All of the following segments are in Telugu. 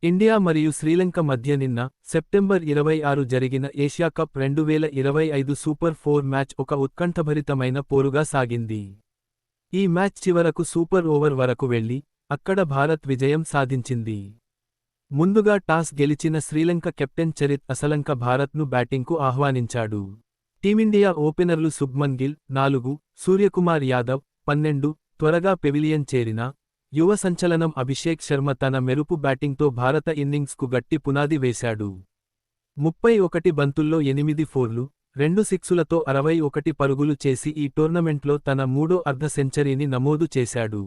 ఇండియా మరియు శ్రీలంక మధ్య నిన్న సెప్టెంబర్ 26 జరిగిన ఏషియా కప్ 2025 సూపర్ 4 మ్యాచ్ ఒక ఉత్కంఠభరితమైన పోరుగా సాగింది. ఈ మ్యాచ్ చివరకు సూపర్ ఓవర్ వరకు వెళ్లి, అక్కడ భారత్ విజయం సాధించింది. ముందుగా టాస్ గెలిచిన శ్రీలంక కెప్టెన్ చరిత్ అసలంక భారత్ను బ్యాటింగ్కు ఆహ్వానించాడు. టీమిండియా ఓపెనర్లు శుభ్మన్ గిల్ 4, సూర్యకుమార్ యాదవ్ 12 త్వరగా పెవిలియన్ చేరినా, యువ సంచలనం అభిషేక్ శర్మ తన మెరుపు బ్యాటింగ్తో భారత ఇన్నింగ్స్కు గట్టి పునాది వేశాడు. 31 బంతుల్లో 8 ఫోర్లు, 2 సిక్సులతో 61 పరుగులు చేసి ఈ టోర్నమెంట్లో తన మూడో అర్ధ సెంచరీని నమోదు చేశాడు.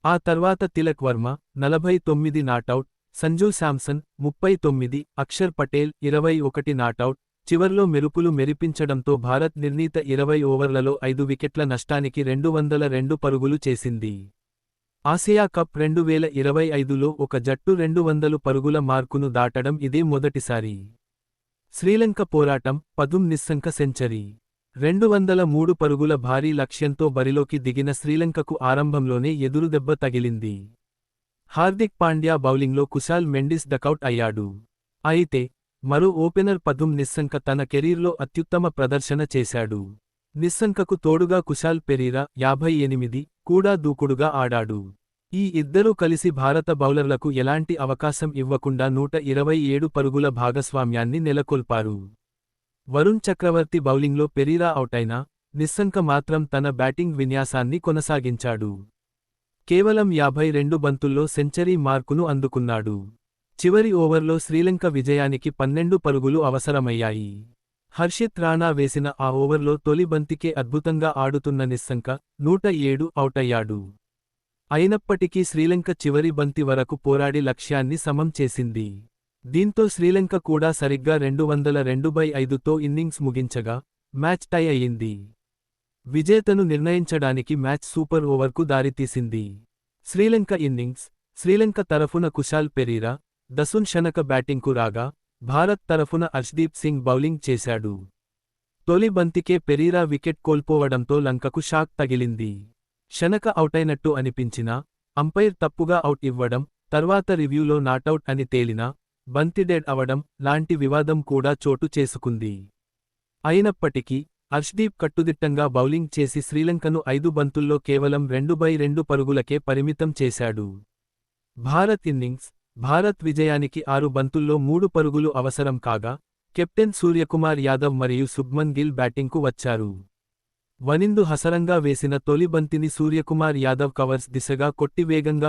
ఆ తర్వాత తిలక్ వర్మ 49 నాటౌట్, సంజూ శాంసన్ 39, అక్షర్ పటేల్ 21 నాటౌట్. చివర్లో మెరుపులు మెరిపించడంతో భారత్ నిర్ణీత 20 ఓవర్లలో 5 వికెట్ల నష్టానికి 202 పరుగులు చేసింది. ఆసియా కప్ 2025లో ఒక జట్టు 200 పరుగుల మార్కును దాటడం ఇదే మొదటిసారి. శ్రీలంక పోరాటం పదుమ్ నిస్సంక సెంచరీ. 203 పరుగుల భారీ లక్ష్యంతో బరిలోకి దిగిన శ్రీలంకకు ఆరంభంలోనే ఎదురుదెబ్బ తగిలింది. హార్దిక్ పాండ్యా బౌలింగ్లో కుశాల్ మెండిస్ డకౌట్ అయ్యాడు. అయితే మరో ఓపెనర్ పదుమ్ నిస్సంక తన కెరీర్లో అత్యుత్తమ ప్రదర్శన చేశాడు. నిస్సంకకు తోడుగా కుశాల్ పెరీరా 58 కూడా దూకుడుగా ఆడాడు. ఈ ఇద్దరూ కలిసి భారత బౌలర్లకు ఎలాంటి అవకాశం ఇవ్వకుండా 127 పరుగుల భాగస్వామ్యాన్ని నెలకొల్పారు. వరుణ్ చక్రవర్తి బౌలింగ్లో పెరీరా అవుటైనా, నిస్సంక మాత్రం తన బ్యాటింగ్ విన్యాసాన్ని కొనసాగించాడు. కేవలం 52 బంతుల్లో సెంచరీ మార్కును అందుకున్నాడు. చివరి ఓవర్లో శ్రీలంక విజయానికి 12 పరుగులు అవసరమయ్యాయి. హర్షిత్ రాణా వేసిన ఆ ఓవర్లో తొలి బంతికే అద్భుతంగా ఆడుతున్న నిస్సంక 107 అవుటయ్యాడు. అయినప్పటికీ శ్రీలంక చివరి బంతి వరకు పోరాడి లక్ష్యాన్ని సమం చేసింది. దీంతో శ్రీలంక కూడా సరిగ్గా 202/5తో ఇన్నింగ్స్ ముగించగా, మ్యాచ్ టై అయింది. విజేతను నిర్ణయించడానికి మ్యాచ్ సూపర్ ఓవర్కు దారితీసింది. శ్రీలంక ఇన్నింగ్స్: శ్రీలంక తరఫున కుశాల్ పెరీరా, దసున్ షనక బ్యాటింగ్కు రాగా, భారత్ తరఫున అర్ష్దీప్ సింగ్ బౌలింగ్ చేశాడు. తొలి బంతికే పెరీరా వికెట్ కోల్పోవడంతో లంకకు షాక్ తగిలింది. షనక అవుటైనట్టు అనిపించినా, అంపైర్ తప్పుగా అవుట్ ఇవ్వడం, తర్వాత రివ్యూలో నాటౌట్ అని తేలినా, బంతి డెడ్ అవడం లాంటి వివాదం కూడా చోటు చేసుకుంది. అయినప్పటికీ అర్ష్దీప్ కట్టుదిట్టంగా బౌలింగ్ చేసి శ్రీలంకను 5 బంతుల్లో కేవలం 2/2 పరుగులకే పరిమితం చేశాడు. భారత్ ఇన్నింగ్స్: భారత్ విజయానికి 6 బంతుల్లో 3 పరుగులు అవసరం కాగా, కెప్టెన్ సూర్యకుమార్ యాదవ్ మరియు శుభ్మన్ గిల్ బ్యాటింగ్కు వచ్చారు. వనిందు హసరంగా వేసిన తొలి బంతిని సూర్యకుమార్ యాదవ్ కవర్స్ దిశగా కొట్టి వేగంగా